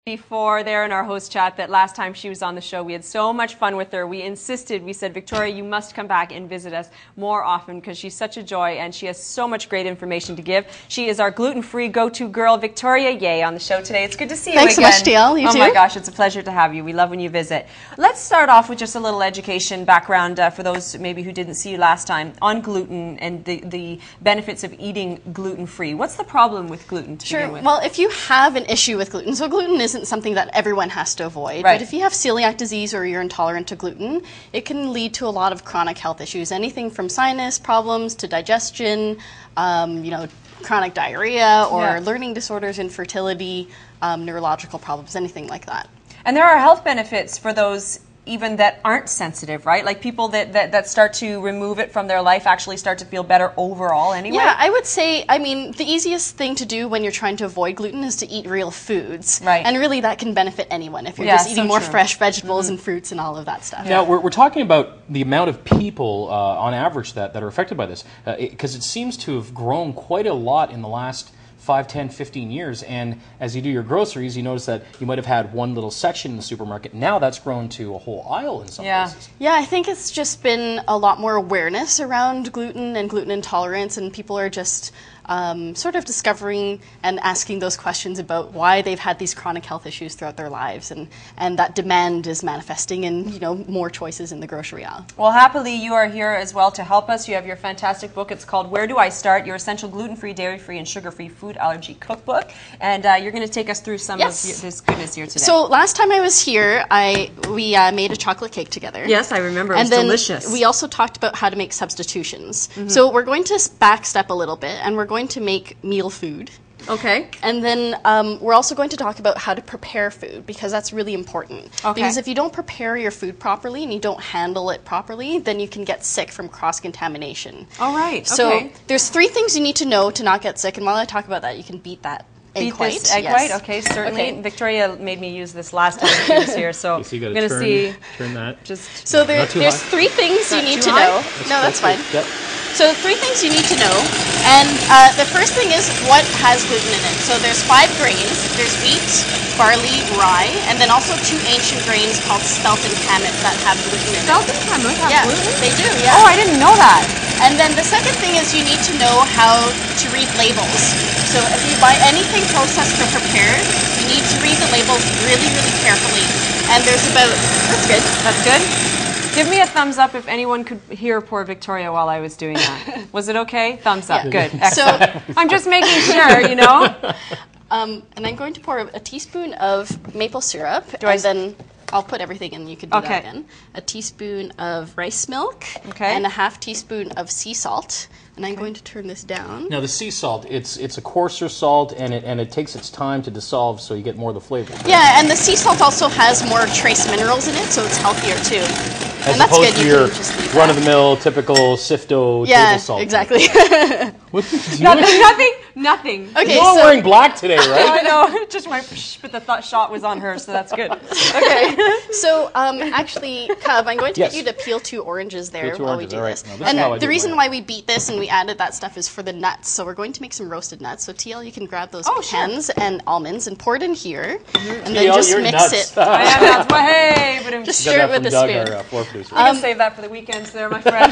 Before there in our host chat that last time she was on the show, we had so much fun with her. We insisted, we said, Victoria, you must come back and visit us more often because she's such a joy and she has so much great information to give. She is our gluten-free go-to girl, Victoria Yeh, on the show today. It's good to see you again. Thanks so much, DL. You too. Oh my gosh, it's a pleasure to have you. We love when you visit. Let's start off with just a little education background for those maybe who didn't see you last time on gluten and the benefits of eating gluten-free. What's the problem with gluten to begin with? Well, if you have an issue with gluten, so gluten isn't something that everyone has to avoid, right. But if you have celiac disease or you're intolerant to gluten, it can lead to a lot of chronic health issues, anything from sinus problems to digestion, chronic diarrhea or learning disorders, infertility, neurological problems, anything like that. And there are health benefits for those even that aren't sensitive, right? Like people that start to remove it from their life actually start to feel better overall anyway? Yeah, I would say, the easiest thing to do when you're trying to avoid gluten is to eat real foods. Right. And really that can benefit anyone if you're just eating more fresh vegetables and fruits and all of that stuff. Now, we're talking about the amount of people on average that are affected by this, because it seems to have grown quite a lot in the last 5, 10, 15 years, and as you do your groceries, you notice that you might have had one little section in the supermarket. Now that's grown to a whole aisle in some places. Yeah, I think it's just been a lot more awareness around gluten and gluten intolerance, and people are just sort of discovering and asking those questions about why they've had these chronic health issues throughout their lives, and that demand is manifesting in more choices in the grocery aisle. Well, happily you are here as well to help us. You have your fantastic book. It's called Where Do I Start? Your Essential Gluten-Free, Dairy-Free, and Sugar-Free Food Allergy Cookbook, and you're going to take us through some of this goodness here today. So last time I was here, we made a chocolate cake together. Yes, I remember. It was delicious. We also talked about how to make substitutions. So we're going to backstep a little bit, and we're going to make meal food. Okay. And then we're also going to talk about how to prepare food, because that's really important. Okay. Because if you don't prepare your food properly and you don't handle it properly, then you can get sick from cross-contamination. All right. So there's 3 things you need to know to not get sick, and while I talk about that, you can beat that. Egg white. Egg white, okay, certainly. Okay. Victoria made me use this last time she was here, so I'm going to see. Turn that. So there's 3 things you need to know. No, that's fine. Yep. So 3 things you need to know, and the first thing is what has gluten in it. So there's 5 grains. There's wheat, barley, rye, and then also 2 ancient grains called spelt and kamut that have gluten in it. Spelt and kamut have gluten? They do, yeah. Oh, I didn't know that. And then the second thing is you need to know how to read labels. So if you buy anything processed or prepared, you need to read the labels really, really carefully. And there's about, that's good. That's good? Give me a thumbs up if anyone could hear poor Victoria while I was doing that. Was it okay? Thumbs up. Yeah. Good. Excellent. So, I'm just making sure, And I'm going to pour a teaspoon of maple syrup, then I'll put everything in. You could do that again. A teaspoon of rice milk, and a half teaspoon of sea salt. And I'm going to turn this down. Now the sea salt, it's a coarser salt, and it takes its time to dissolve, so you get more of the flavor. Yeah, and the sea salt also has more trace minerals in it, so it's healthier too. As and that's opposed good. to your run-of-the-mill, typical Sifto table salt. Yeah, exactly. Nothing. Okay, you're all wearing black today, right? I know. Just my but the shot was on her, so that's good. Okay. So actually, Cub, I'm going to get you to peel 2 oranges there while we do this. And the reason why we beat this and we added that stuff is for the nuts. So we're going to make some roasted nuts. So TL, you can grab those pecans and almonds and pour it in here, and then just mix it. I am nuts. Well, hey, but just stir it with a spoon. You can save that for the weekends there, my friend.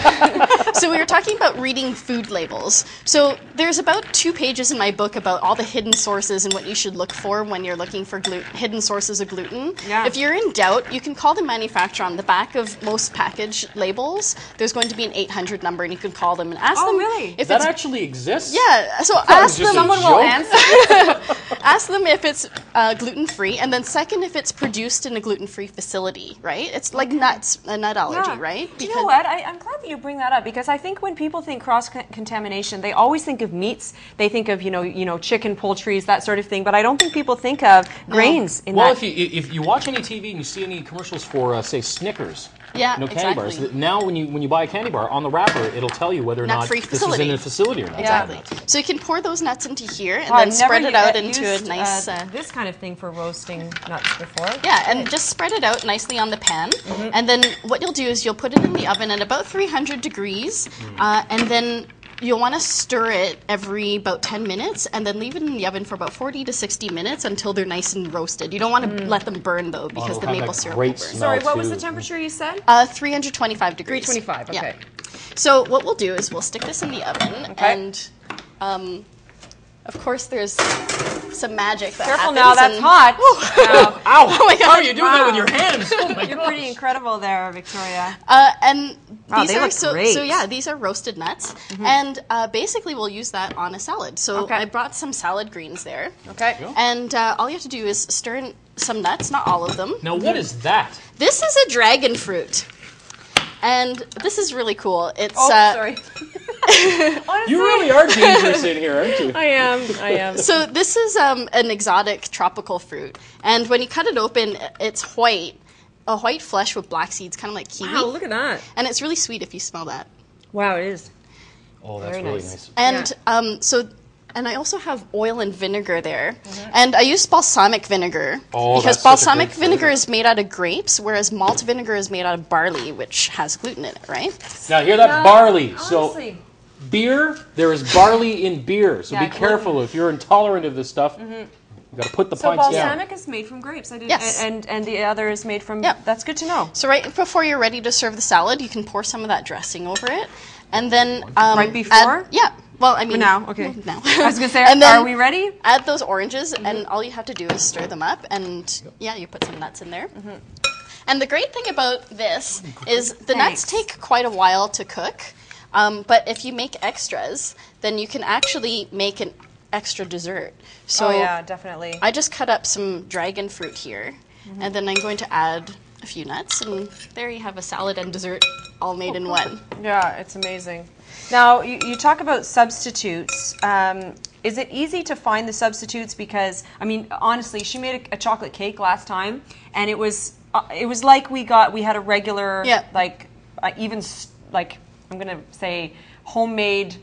So we were talking about reading food labels. So there's about 2 pages in my book about all the hidden sources and what you should look for when you're looking for hidden sources of gluten. Yeah. If you're in doubt, you can call the manufacturer. On the back of most package labels, there's going to be an 800 number, and you can call them and ask them if that actually exists. Yeah, so ask them. Someone will answer. Ask them if it's gluten-free, and then second, if it's produced in a gluten-free facility, right? It's like nuts, a nut allergy, right? Do you know what? I'm glad that you bring that up, because I think when people think cross-contamination, they always think of meats. They think of chicken, poultry, that sort of thing. But I don't think people think of grains in that. Well, if you watch any TV and you see any commercials for say Snickers. Candy bars. Now, when you buy a candy bar, on the wrapper, it'll tell you whether or not this is in a facility or not. Exactly. So you can pour those nuts into here and then spread it out into a nice... this kind of thing for roasting nuts before. Yeah, and just spread it out nicely on the pan. And then what you'll do is you'll put it in the oven at about 300 degrees, and then you'll want to stir it every about 10 minutes and then leave it in the oven for about 40 to 60 minutes until they're nice and roasted. You don't want to let them burn, though, because the maple syrup will burn. Sorry, what was the temperature you said? 325 degrees. 325, okay. Yeah. So what we'll do is we'll stick this in the oven, and of course there's some magic that Careful happens. now, that's hot. Ow! Oh my God. How are you doing that with your hands? Oh my You're gosh. pretty incredible there, Victoria. And Wow, these they are look great. so yeah, these are roasted nuts, and basically we'll use that on a salad. So Okay. I brought some salad greens there, Okay. and all you have to do is stir in some nuts, not all of them. Now, what is that? This is a dragon fruit, and this is really cool. It's Oh, sorry. You really are dangerous in here, aren't you? I am. so this is an exotic tropical fruit, and when you cut it open, it's white, a white flesh with black seeds, kind of like kiwi. Wow, look at that. And it's really sweet if you smell that. Wow, it is. Oh, that's Very really nice. nice. And and I also have oil and vinegar there, and I use balsamic vinegar Oh, because that's such a balsamic great vinegar flavor. is made out of grapes, whereas malt vinegar is made out of barley, which has gluten in it, right? Now, hear that barley. Honestly. So, beer, there is barley in beer. So Yeah, be careful if you're intolerant of this stuff. You got to put the So pints down. balsamic is made from grapes. I didn't. Yes. And the other is made from. Yep. That's good to know. So right before you're ready to serve the salad, you can pour some of that dressing over it, and then Right before? yeah. Well, I mean now, okay. Now. I was gonna say, And then are we ready? Add those oranges, and all you have to do is stir them up, and yeah, you put some nuts in there. And the great thing about this is the nuts take quite a while to cook, but if you make extras, then you can actually make an extra dessert. So Oh yeah, definitely. I just cut up some dragon fruit here, and then I'm going to add a few nuts, and there you have a salad and dessert all made in one. Yeah, it's amazing. Now, you talk about substitutes. Is it easy to find the substitutes? Because, I mean, honestly, she made a chocolate cake last time, and it was like we had a regular, like, I'm going to say homemade,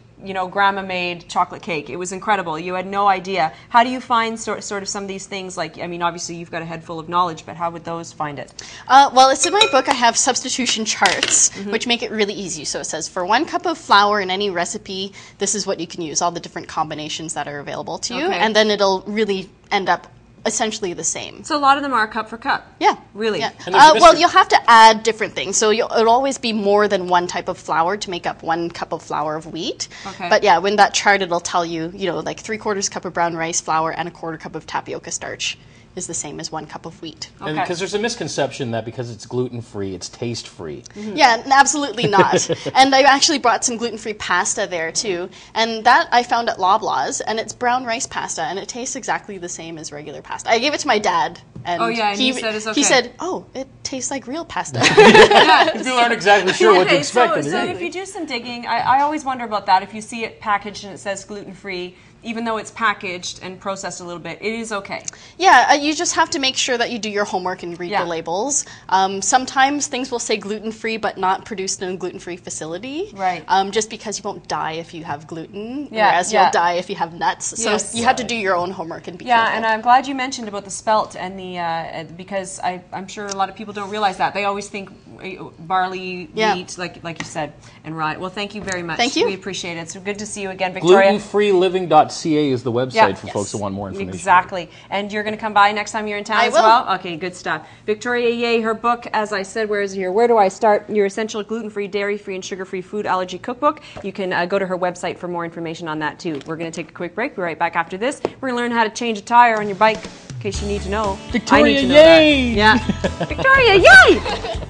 grandma-made chocolate cake. It was incredible. You had no idea. How do you find sort of some of these things? Like, I mean, obviously you've got a head full of knowledge, but how would those find it? Well, it's in my book. I have substitution charts, which make it really easy. So it says for 1 cup of flour in any recipe, this is what you can use, all the different combinations that are available to you, Okay. and then it'll really end up essentially the same. So a lot of them are cup for cup. Yeah. Really? Yeah. And there's a Well, mystery- you'll have to add different things. So it'll always be more than one type of flour to make up 1 cup of flour of wheat. Okay. But yeah, when that chart, it'll tell you, like 3/4 cup of brown rice flour and 1/4 cup of tapioca starch is the same as 1 cup of wheat. And because there's a misconception that because it's gluten-free, it's taste-free. Yeah, absolutely not. And I actually brought some gluten-free pasta there too, and that I found at Loblaws, and it's brown rice pasta, and it tastes exactly the same as regular pasta. I gave it to my dad, and Oh, yeah, and he said it's okay. He said, "Oh, it tastes like real pasta." People aren't exactly sure what to Okay, expect. so if you do some digging, I always wonder about that. If you see it packaged and it says gluten-free, even though it's packaged and processed a little bit, it is okay. Yeah, you just have to make sure that you do your homework and read Yeah. the labels. Sometimes things will say gluten-free, but not produced in a gluten-free facility. Right. Just because you won't die if you have gluten, Yeah, whereas yeah. you'll die if you have nuts. So Yes. you have to do your own homework and be Yeah, careful. and I'm glad you mentioned about the spelt and the because I'm sure a lot of people don't realize that. They always think barley, Yeah. wheat, like you said, and rye. Well, thank you very much. Thank you. We appreciate it. So good to see you again, Victoria. Glutenfreeliving.ca is the website for Yes. folks that want more information. Exactly. And you're going to come by next time you're in town I as will. well? Okay, good stuff. Victoria Yeh, her book, as I said, where is it here? Where Do I Start? Your Essential Gluten-Free, Dairy-Free, and Sugar-Free Food Allergy Cookbook. You can go to her website for more information on that, too. We're going to take a quick break. Be right back after this. We're going to learn how to change a tire on your bike, in case you need to know. Victoria I need to know Yeh! that. Yeah. Victoria Yeh!